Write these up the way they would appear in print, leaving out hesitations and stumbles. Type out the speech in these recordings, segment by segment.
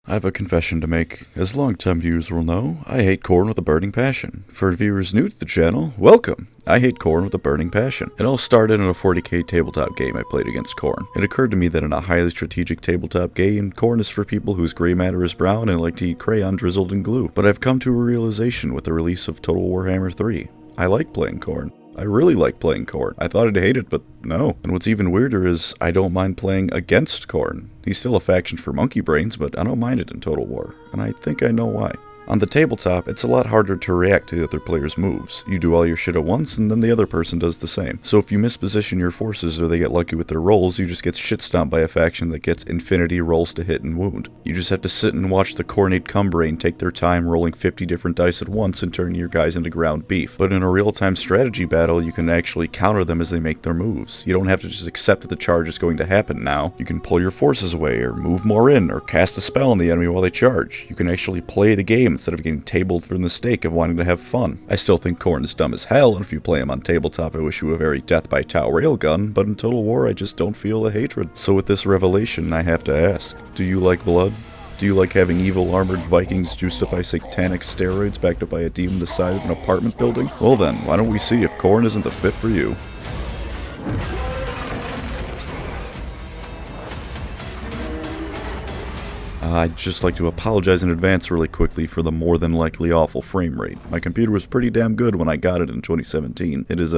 I have a confession to make. As long-time viewers will know, I hate Khorne with a burning passion. For viewers new to the channel, welcome! I hate Khorne with a burning passion. It all started in a 40k tabletop game I played against Khorne. It occurred to me that in a highly strategic tabletop game, Khorne is for people whose gray matter is brown and like to eat crayon drizzled in glue. But I've come to a realization with the release of TWIII Warhammer III. I like playing Khorne. I really like playing Khorne. I thought I'd hate it, but no. And what's even weirder is I don't mind playing against Khorne. He's still a faction for monkey brains, but I don't mind it in Total War, and I think I know why. On the tabletop, it's a lot harder to react to the other player's moves. You do all your shit at once, and then the other person does the same. So if you misposition your forces or they get lucky with their rolls, you just get shit-stomped by a faction that gets infinity rolls to hit and wound. You just have to sit and watch the Khornate Cumbrain take their time rolling 50 different dice at once and turning your guys into ground beef. But in a real-time strategy battle, you can actually counter them as they make their moves. You don't have to just accept that the charge is going to happen now. You can pull your forces away, or move more in, or cast a spell on the enemy while they charge. You can actually play the game instead of getting tabled for the mistake of wanting to have fun. I still think Khorne is dumb as hell, and if you play him on tabletop I wish you a very death by Tau railgun, but in Total War I just don't feel the hatred. So with this revelation I have to ask, do you like blood? Do you like having evil armored Vikings juiced up by satanic steroids backed up by a demon the size of an apartment building? Well then, why don't we see if Khorne isn't the fit for you? I'd just like to apologize in advance really quickly for the more than likely awful frame rate. My computer was pretty damn good when I got it in 2017. It is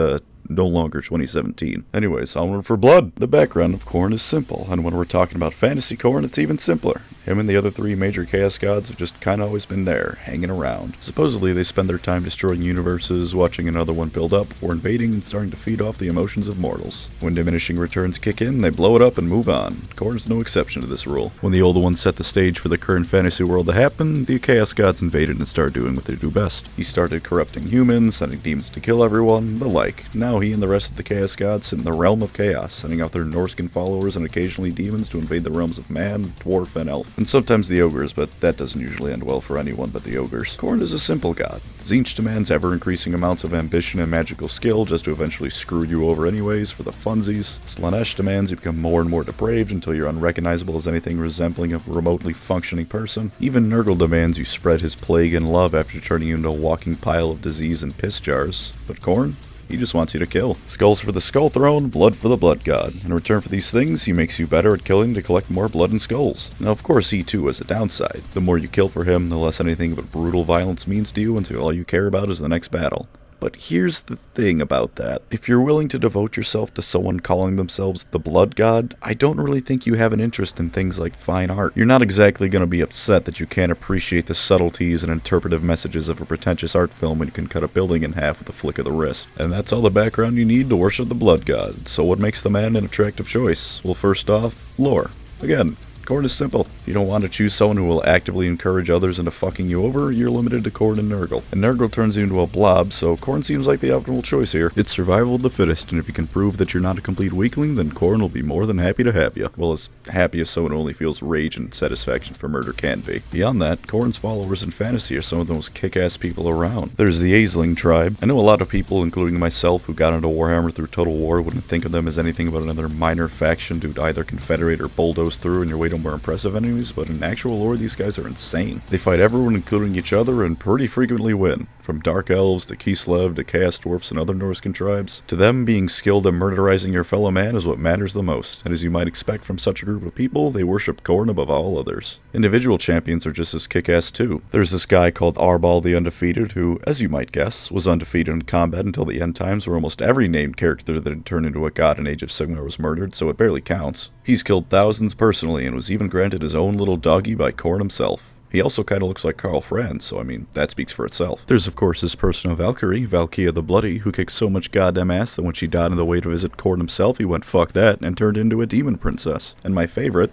no longer 2017. Anyways, onward for blood! The background of Khorne is simple, and when we're talking about fantasy Khorne, it's even simpler. Him and the other three major chaos gods have just kinda always been there, hanging around. Supposedly they spend their time destroying universes, watching another one build up before invading and starting to feed off the emotions of mortals. When diminishing returns kick in, they blow it up and move on. Khorne's no exception to this rule. When the old ones set the stage for the current fantasy world to happen, the chaos gods invaded and started doing what they do best. He started corrupting humans, sending demons to kill everyone, the like. Now he and the rest of the chaos gods sit in the realm of chaos, sending out their Norscan followers and occasionally demons to invade the realms of man, dwarf, and elf. And sometimes the ogres, but that doesn't usually end well for anyone but the ogres. Khorne is a simple god. Tzeentch demands ever-increasing amounts of ambition and magical skill just to eventually screw you over anyways for the funsies. Slaanesh demands you become more and more depraved until you're unrecognizable as anything resembling a remotely functioning person. Even Nurgle demands you spread his plague and love after turning you into a walking pile of disease and piss jars. But Khorne? He just wants you to kill. Skulls for the Skull Throne, blood for the Blood God. In return for these things, he makes you better at killing to collect more blood and skulls. Now of course he too has a downside. The more you kill for him, the less anything but brutal violence means to you until all you care about is the next battle. But here's the thing about that. If you're willing to devote yourself to someone calling themselves the Blood God, I don't really think you have an interest in things like fine art. You're not exactly going to be upset that you can't appreciate the subtleties and interpretive messages of a pretentious art film when you can cut a building in half with a flick of the wrist. And that's all the background you need to worship the Blood God. So what makes the man an attractive choice? Well, first off, lore. Again, Khorne is simple. You don't want to choose someone who will actively encourage others into fucking you over, you're limited to Khorne and Nurgle. And Nurgle turns you into a blob, so Khorne seems like the optimal choice here. It's survival of the fittest, and if you can prove that you're not a complete weakling, then Khorne will be more than happy to have you. Well, as happy as someone who only feels rage and satisfaction for murder can be. Beyond that, Khorne's followers in fantasy are some of the most kick-ass people around. There's the Aisling tribe. I know a lot of people, including myself, who got into Warhammer through Total War wouldn't think of them as anything but another minor faction to either confederate or bulldoze through in your way to more impressive enemies, but in actual lore these guys are insane. They fight everyone including each other and pretty frequently win. From Dark Elves to Kislev to Chaos Dwarfs and other Norscan tribes. To them, being skilled at murderizing your fellow man is what matters the most, and as you might expect from such a group of people, they worship Khorne above all others. Individual champions are just as kick-ass too. There's this guy called Arbal the Undefeated who, as you might guess, was undefeated in combat until the end times where almost every named character that had turned into a god in Age of Sigmar was murdered, so it barely counts. He's killed thousands personally and was even granted his own little doggy by Khorne himself. He also kinda looks like Karl Franz, so I mean, that speaks for itself. There's of course his personal Valkyrie, Valkia the Bloody, who kicked so much goddamn ass that when she died on the way to visit Khorne himself, he went fuck that and turned into a demon princess. And my favorite,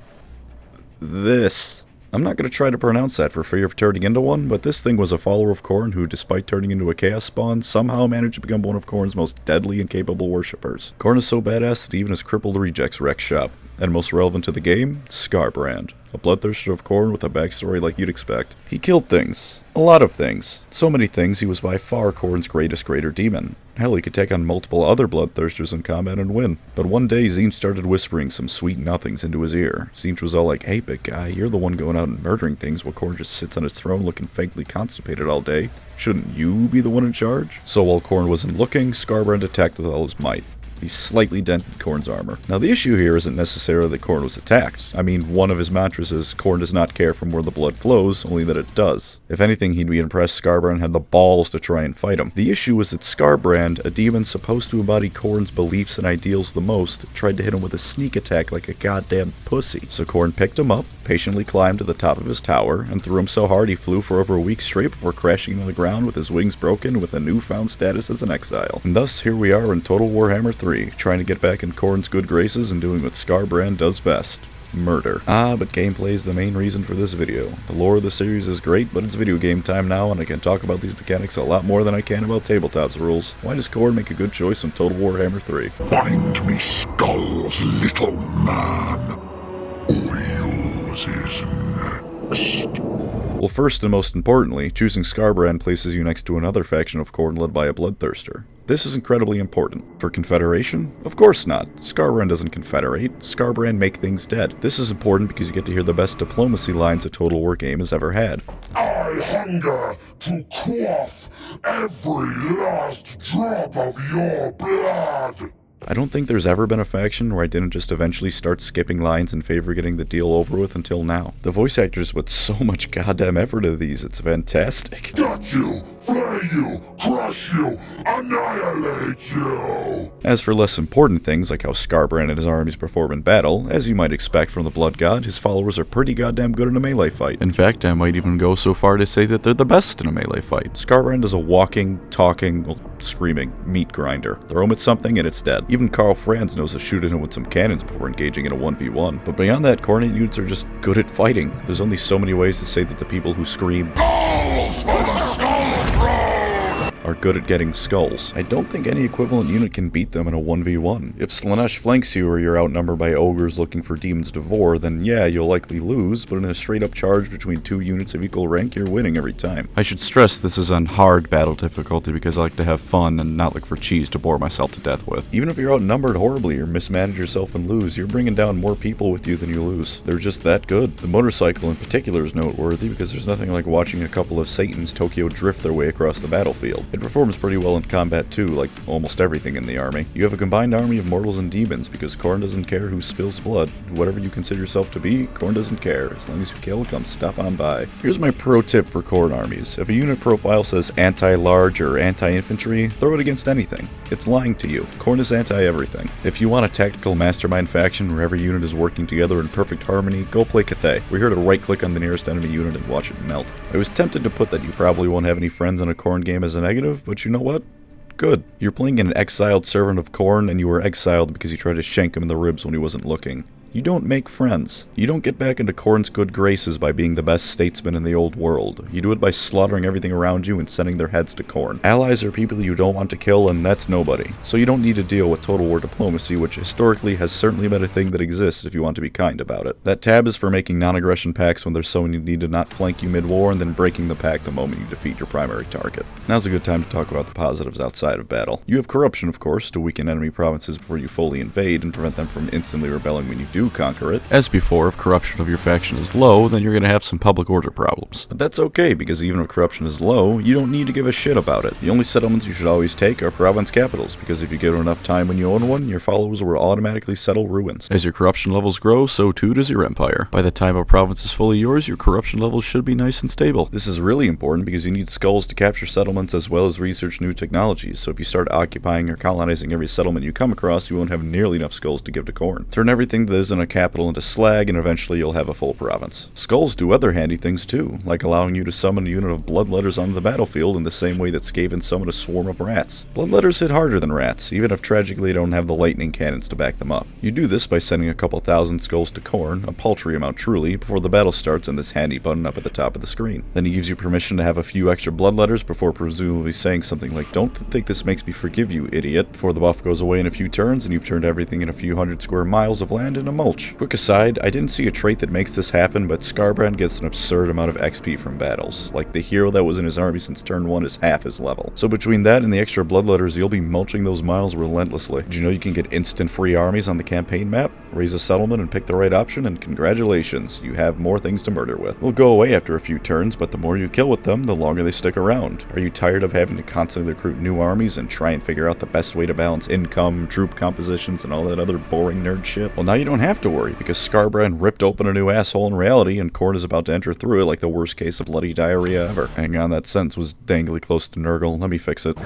this. I'm not going to try to pronounce that for fear of turning into one, but this thing was a follower of Khorne who, despite turning into a chaos spawn, somehow managed to become one of Khorne's most deadly and capable worshippers. Khorne is so badass that even his crippled rejects wreck shop. And most relevant to the game, Scarbrand. A bloodthirster of Khorne with a backstory like you'd expect. He killed things. A lot of things. So many things he was by far Khorne's greatest greater demon. Hell, he could take on multiple other bloodthirsters in combat and win. But one day, Tzeentch started whispering some sweet nothings into his ear. Tzeentch was all like, "Hey, big guy, you're the one going out and murdering things while Khorne just sits on his throne looking fakely constipated all day. Shouldn't you be the one in charge?" So while Khorne wasn't looking, Skarbrand attacked with all his might. He slightly dented Khorne's armor. Now the issue here isn't necessarily that Khorne was attacked. I mean, one of his mantras is, Khorne does not care from where the blood flows, only that it does. If anything, he'd be impressed Skarbrand had the balls to try and fight him. The issue was that Skarbrand, a demon supposed to embody Khorne's beliefs and ideals the most, tried to hit him with a sneak attack like a goddamn pussy. So Khorne picked him up, patiently climbed to the top of his tower, and threw him so hard he flew for over a week straight before crashing into the ground with his wings broken with a newfound status as an exile. And thus, here we are in Total Warhammer 3, trying to get back in Khorne's good graces and doing what Skarbrand does best. Murder. But gameplay is the main reason for this video. The lore of the series is great, but it's video game time now, and I can talk about these mechanics a lot more than I can about tabletop's rules. Why does Khorne make a good choice in Total Warhammer 3? Find me skulls, little man, or yours is next. Well, first and most importantly, choosing Skarbrand places you next to another faction of Khorne led by a bloodthirster. This is incredibly important. For Confederation? Of course not. Skarbrand doesn't confederate. Skarbrand make things dead. This is important because you get to hear the best diplomacy lines a Total War game has ever had. I hunger to quaff every last drop of your blood. I don't think there's ever been a faction where I didn't just eventually start skipping lines in favor of getting the deal over with until now. The voice actors put so much goddamn effort into these, it's fantastic. Gut you, flay you, crush you, annihilate you. As for less important things like how Skarbrand and his armies perform in battle, as you might expect from the Blood God, his followers are pretty goddamn good in a melee fight. In fact, I might even go so far to say that they're the best in a melee fight. Skarbrand is a walking, talking, well, screaming meat grinder. Throw him at something and it's dead. Even Karl Franz knows to shoot at him with some cannons before engaging in a 1v1. But beyond that, Khorne units are just good at fighting. There's only so many ways to say that the people who scream "Skulls for the Skull Throne" are good at getting skulls. I don't think any equivalent unit can beat them in a 1v1. If Slaanesh flanks you or you're outnumbered by ogres looking for demons to devour, then yeah, you'll likely lose, but in a straight up charge between two units of equal rank, you're winning every time. I should stress this is on hard battle difficulty because I like to have fun and not look for cheese to bore myself to death with. Even if you're outnumbered horribly or mismanage yourself and lose, you're bringing down more people with you than you lose. They're just that good. The motorcycle in particular is noteworthy because there's nothing like watching a couple of Satans Tokyo drift their way across the battlefield. It performs pretty well in combat too, like almost everything in the army. You have a combined army of mortals and demons because Khorne doesn't care who spills blood. Whatever you consider yourself to be, Khorne doesn't care. As long as you kill, come stop on by. Here's my pro tip for Khorne armies. If a unit profile says anti-large or anti-infantry, throw it against anything. It's lying to you. Khorne is anti-everything. If you want a tactical mastermind faction where every unit is working together in perfect harmony, go play TWIII. We're here to right-click on the nearest enemy unit and watch it melt. I was tempted to put that you probably won't have any friends in a Khorne game as a negative, but you know what? Good. You're playing an exiled servant of Khorne, and you were exiled because you tried to shank him in the ribs when he wasn't looking. You don't make friends. You don't get back into Khorne's good graces by being the best statesman in the old world. You do it by slaughtering everything around you and sending their heads to Khorne. Allies are people you don't want to kill, and that's nobody. So you don't need to deal with total war diplomacy, which historically has certainly been a thing that exists if you want to be kind about it. That tab is for making non-aggression pacts when there's someone you need to not flank you mid-war, and then breaking the pact the moment you defeat your primary target. Now's a good time to talk about the positives outside of battle. You have corruption, of course, to weaken enemy provinces before you fully invade and prevent them from instantly rebelling when you do conquer it. As before, if corruption of your faction is low, then you're going to have some public order problems. But that's okay, because even if corruption is low, you don't need to give a shit about it. The only settlements you should always take are province capitals, because if you give it enough time when you own one, your followers will automatically settle ruins. As your corruption levels grow, so too does your empire. By the time a province is fully yours, your corruption levels should be nice and stable. This is really important because you need skulls to capture settlements as well as research new technologies, so if you start occupying or colonizing every settlement you come across, you won't have nearly enough skulls to give to Khorne. Turn everything that is in a capital into slag, and eventually you'll have a full province. Skulls do other handy things too, like allowing you to summon a unit of bloodletters onto the battlefield in the same way that Skaven summoned a swarm of rats. Bloodletters hit harder than rats, even if tragically they don't have the lightning cannons to back them up. You do this by sending a couple thousand skulls to Khorne, a paltry amount truly, before the battle starts in this handy button up at the top of the screen. Then he gives you permission to have a few extra bloodletters before presumably saying something like, "Don't think this makes me forgive you, idiot," before the buff goes away in a few turns and you've turned everything in a few hundred square miles of land into mulch. Quick aside, I didn't see a trait that makes this happen, but Skarbrand gets an absurd amount of XP from battles. Like, the hero that was in his army since turn 1 is half his level. So between that and the extra bloodletters, you'll be mulching those miles relentlessly. Did you know you can get instant free armies on the campaign map? Raise a settlement and pick the right option, and congratulations, you have more things to murder with. They'll go away after a few turns, but the more you kill with them, the longer they stick around. Are you tired of having to constantly recruit new armies and try and figure out the best way to balance income, troop compositions, and all that other boring nerd shit? Well, now you don't have to worry, because Skarbrand ripped open a new asshole in reality, and Khorne is about to enter through it like the worst case of bloody diarrhea ever. Hang on, that sentence was dangly close to Nurgle. Let me fix it.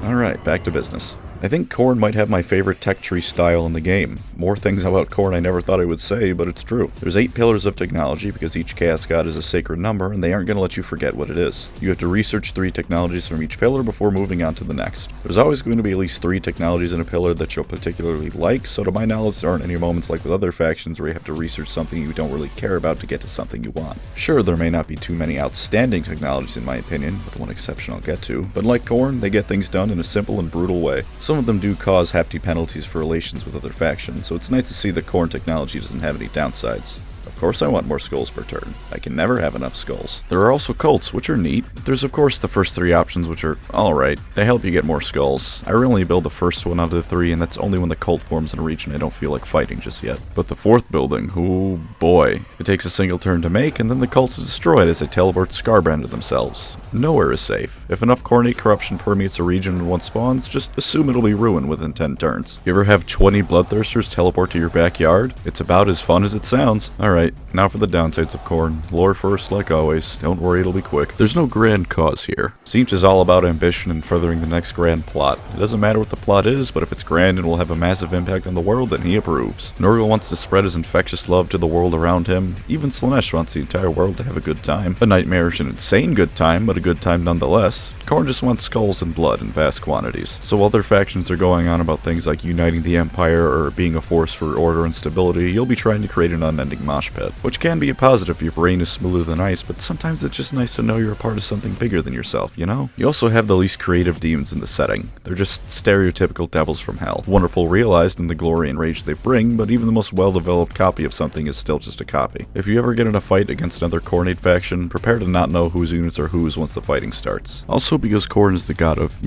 Alright, back to business. I think Khorne might have my favorite tech tree style in the game. More things about Khorne I never thought I would say, but it's true. There's 8 pillars of technology because each chaos god is a sacred number and they aren't going to let you forget what it is. You have to research 3 technologies from each pillar before moving on to the next. There's always going to be at least 3 technologies in a pillar that you'll particularly like, so to my knowledge there aren't any moments like with other factions where you have to research something you don't really care about to get to something you want. Sure, there may not be too many outstanding technologies in my opinion, with one exception I'll get to, but like Khorne, they get things done in a simple and brutal way. Some of them do cause hefty penalties for relations with other factions, so it's nice to see that Khorne technology doesn't have any downsides. Of course I want more skulls per turn. I can never have enough skulls. There are also cults, which are neat. There's of course the first 3 options, which are alright. They help you get more skulls. I really build the first one out of the 3, and that's only when the cult forms in a region I don't feel like fighting just yet. But the 4th building, oh boy. It takes a single turn to make, and then the cults are destroyed as they teleport Skarbrand to themselves. Nowhere is safe. If enough Khornate corruption permeates a region when one spawns, just assume it'll be ruined within 10 turns. You ever have 20 Bloodthirsters teleport to your backyard? It's about as fun as it sounds. Alright, now for the downsides of Khorne. Lore first, like always. Don't worry, it'll be quick. There's no grand cause here. Siege is all about ambition and furthering the next grand plot. It doesn't matter what the plot is, but if it's grand and will have a massive impact on the world, then he approves. Nurgle wants to spread his infectious love to the world around him. Even Slaanesh wants the entire world to have a good time. A nightmarish and insane good time, but a good time nonetheless. Khorne just wants skulls and blood in vast quantities. So while their factions are going on about things like uniting the Empire or being a force for order and stability, you'll be trying to create an unending mosh pit. Which can be a positive if your brain is smoother than ice, but sometimes it's just nice to know you're a part of something bigger than yourself, you know? You also have the least creative demons in the setting. They're just stereotypical devils from hell. Wonderful realized in the glory and rage they bring, but even the most well-developed copy of something is still just a copy. If you ever get in a fight against another Khornate faction, prepare to not know whose units are whose once the fighting starts. Also, because Khorne is the god of,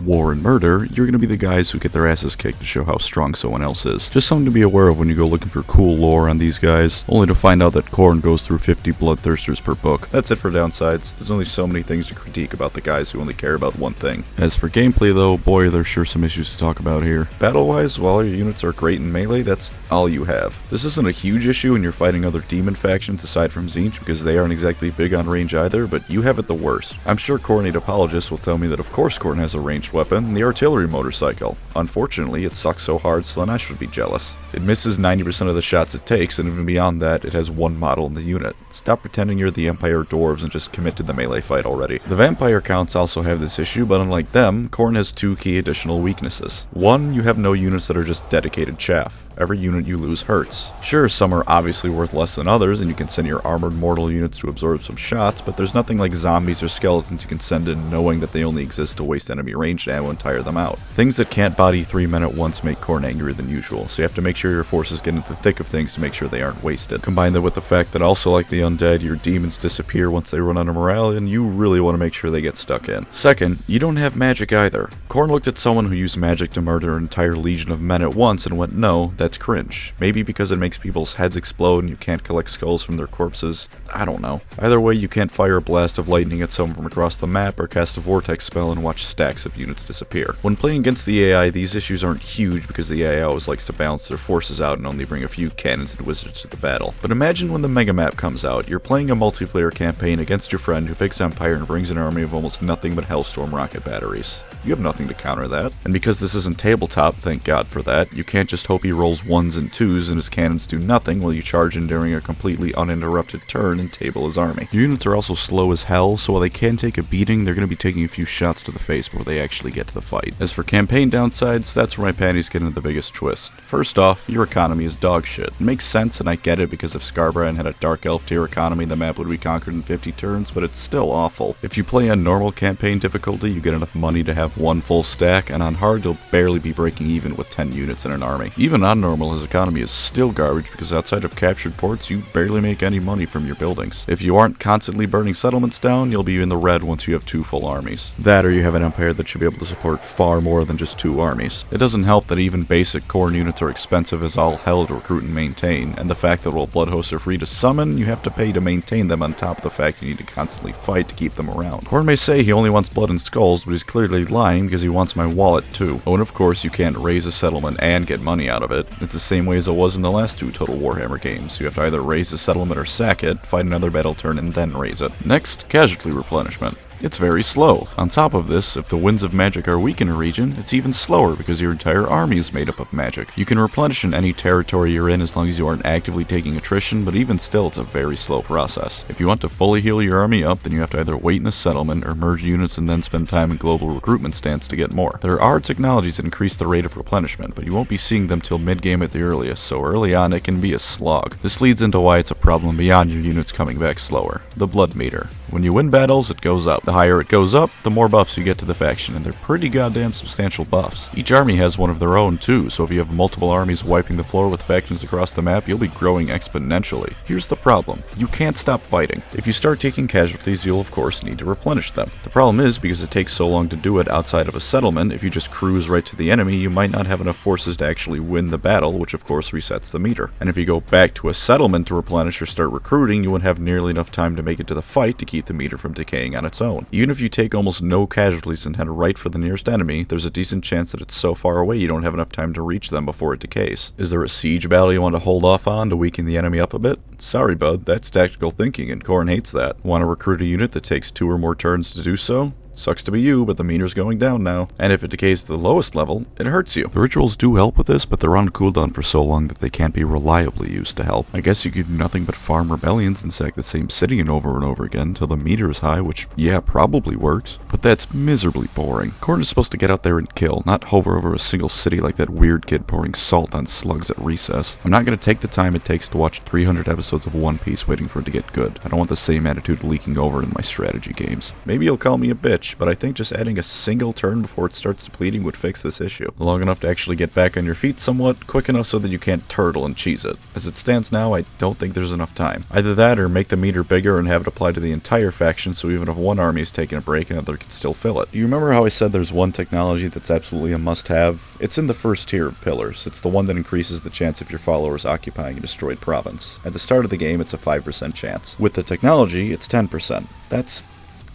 war and murder, you're gonna be the guys who get their asses kicked to show how strong someone else is. Just something to be aware of when you go looking for cool lore on these guys, only to find out that Khorne goes through 50 Bloodthirsters per book. That's it for downsides. There's only so many things to critique about the guys who only care about one thing. As for gameplay though, boy, there's sure some issues to talk about here. Battle-wise, while your units are great in melee, that's all you have. This isn't a huge issue when you're fighting other demon factions aside from Tzeentch, because they aren't exactly big on range either, but you have it the worst. I'm sure Khornate apologists will tell me that of course Khorne has a ranged weapon, the artillery motorcycle. Unfortunately, it sucks so hard Slaanesh would be jealous. It misses 90% of the shots it takes, and even beyond that, it has one model in the unit. Stop pretending you're the Empire dwarves and just commit to the melee fight already. The vampire counts also have this issue, but unlike them, Khorne has 2 key additional weaknesses. 1, you have no units that are just dedicated chaff. Every unit you lose hurts. Sure, some are obviously worth less than others, and you can send your armored mortal units to absorb some shots, but there's nothing like zombies or skeletons you can send in knowing that they only exist to waste enemy ranged ammo and tire them out. Things that can't body 3 men at once make Khorne angrier than usual, so you have to make sure your forces get into the thick of things to make sure they aren't wasted. Combine that with the fact that also like the undead, your demons disappear once they run out of morale, and you really want to make sure they get stuck in. Second, you don't have magic either. Khorne looked at someone who used magic to murder an entire legion of men at once and went, no, that's cringe. Maybe because it makes people's heads explode and you can't collect skulls from their corpses. I don't know. Either way, you can't fire a blast of lightning at someone from across the map or cast a vortex spell and watch stacks of units disappear. When playing against the AI, these issues aren't huge because the AI always likes to balance their forces out and only bring a few cannons and wizards to the battle. But imagine when the mega map comes out, you're playing a multiplayer campaign against your friend who picks Empire and brings an army of almost nothing but Hellstorm rocket batteries. You have nothing to counter that. And because this isn't tabletop, thank God for that, you can't just hope he rolls 1s and 2s and his cannons do nothing while you charge in during a completely uninterrupted turn and table his army. Your units are also slow as hell, so while they can take a beating, they're going to be taking a few shots to the face before they actually get to the fight. As for campaign downsides, that's where my panties get into the biggest twist. First off, your economy is dog shit. It makes sense and I get it because if Skarbrand had a Dark Elf tier economy, the map would be conquered in 50 turns, but it's still awful. If you play on normal campaign difficulty, you get enough money to have have 1 full stack, and on hard you'll barely be breaking even with 10 units in an army. Even on normal, his economy is still garbage because outside of captured ports, you barely make any money from your buildings. If you aren't constantly burning settlements down, you'll be in the red once you have 2 full armies. That or you have an empire that should be able to support far more than just 2 armies. It doesn't help that even basic Khorne units are expensive as all hell to recruit and maintain, and the fact that while blood hosts are free to summon, you have to pay to maintain them on top of the fact you need to constantly fight to keep them around. Khorne may say he only wants blood and skulls, but he's clearly lying because he wants my wallet too. Oh, and of course you can't raise a settlement and get money out of it. It's the same way as it was in the last 2 Total Warhammer games. You have to either raise a settlement or sack it, fight another battle turn, and then raise it. Next, casualty replenishment. It's very slow. On top of this, if the winds of magic are weak in a region, it's even slower because your entire army is made up of magic. You can replenish in any territory you're in as long as you aren't actively taking attrition, but even still it's a very slow process. If you want to fully heal your army up, then you have to either wait in a settlement or merge units and then spend time in global recruitment stance to get more. There are technologies that increase the rate of replenishment, but you won't be seeing them till mid-game at the earliest, so early on it can be a slog. This leads into why it's a problem beyond your units coming back slower. The blood meter. When you win battles, it goes up. The higher it goes up, the more buffs you get to the faction, and they're pretty goddamn substantial buffs. Each army has one of their own too, so if you have multiple armies wiping the floor with factions across the map, you'll be growing exponentially. Here's the problem. You can't stop fighting. If you start taking casualties, you'll of course need to replenish them. The problem is, because it takes so long to do it outside of a settlement, if you just cruise right to the enemy, you might not have enough forces to actually win the battle, which of course resets the meter. And if you go back to a settlement to replenish or start recruiting, you won't have nearly enough time to make it to the fight to keep the meter from decaying on its own. Even if you take almost no casualties and head right for the nearest enemy, there's a decent chance that it's so far away you don't have enough time to reach them before it decays. Is there a siege battle you want to hold off on to weaken the enemy up a bit? Sorry bud, that's tactical thinking and Khorne hates that. Want to recruit a unit that takes 2 or more turns to do so? Sucks to be you, but the meter's going down now. And if it decays to the lowest level, it hurts you. The rituals do help with this, but they're on cooldown for so long that they can't be reliably used to help. I guess you could do nothing but farm rebellions and sack the same city over and over again until the meter is high, which, yeah, probably works. But that's miserably boring. Khorne is supposed to get out there and kill, not hover over a single city like that weird kid pouring salt on slugs at recess. I'm not going to take the time it takes to watch 300 episodes of One Piece waiting for it to get good. I don't want the same attitude leaking over in my strategy games. Maybe you'll call me a bitch, but I think just adding a single turn before it starts depleting would fix this issue. Long enough to actually get back on your feet somewhat, quick enough so that you can't turtle and cheese it. As it stands now, I don't think there's enough time. Either that or make the meter bigger and have it apply to the entire faction so even if one army is taking a break, another can still fill it. You remember how I said there's one technology that's absolutely a must-have? It's in the first tier of pillars. It's the one that increases the chance of your followers occupying a destroyed province. At the start of the game, it's a 5% chance. With the technology, it's 10%. That's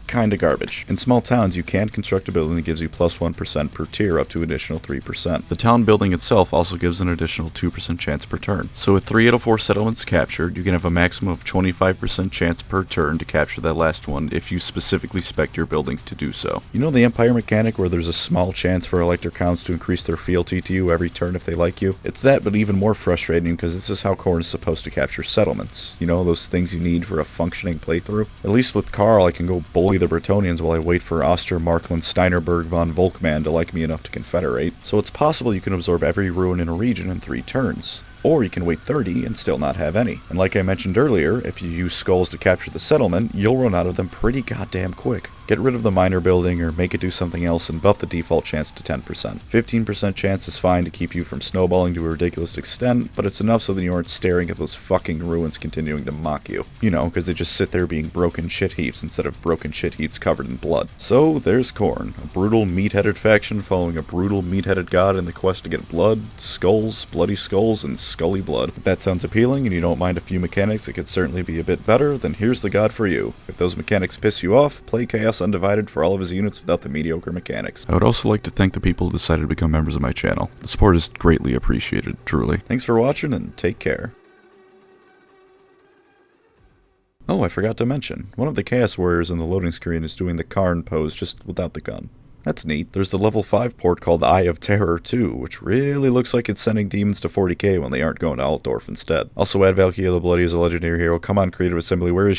kinda garbage. In small towns, you can construct a building that gives you plus 1% per tier up to an additional 3%. The town building itself also gives an additional 2% chance per turn. So with 3 out of 4 settlements captured, you can have a maximum of 25% chance per turn to capture that last one if you specifically spec your buildings to do so. You know the Empire mechanic where there's a small chance for elector counts to increase their fealty to you every turn if they like you? It's that, but even more frustrating because this is how Khorne is supposed to capture settlements. You know, those things you need for a functioning playthrough? At least with Karl, I can go bully the Bretonnians while I wait for Oster, Markland, Steinerberg, von Volkmann to like me enough to confederate. So it's possible you can absorb every ruin in a region in 3 turns. Or you can wait 30 and still not have any. And like I mentioned earlier, if you use skulls to capture the settlement, you'll run out of them pretty goddamn quick. Get rid of the minor building or make it do something else and buff the default chance to 10%. 15% chance is fine to keep you from snowballing to a ridiculous extent, but it's enough so that you aren't staring at those fucking ruins continuing to mock you. You know, because they just sit there being broken shit heaps instead of broken shit heaps covered in blood. So there's Khorne, a brutal meat-headed faction following a brutal meat-headed god in the quest to get blood, skulls, bloody skulls, and scully blood. If that sounds appealing and you don't mind a few mechanics that could certainly be a bit better, then here's the god for you. If those mechanics piss you off, play Chaos Undivided for all of his units without the mediocre mechanics. I would also like to thank the people who decided to become members of my channel. The support is greatly appreciated, truly. Thanks for watching and take care. Oh, I forgot to mention, one of the Chaos Warriors in the loading screen is doing the Khorne pose just without the gun. That's neat. There's the level 5 port called Eye of Terror too, which really looks like it's sending demons to 40k when they aren't going to Altdorf instead. Also add Valkyria the Bloody as a legendary hero. Come on, Creative Assembly, where is she?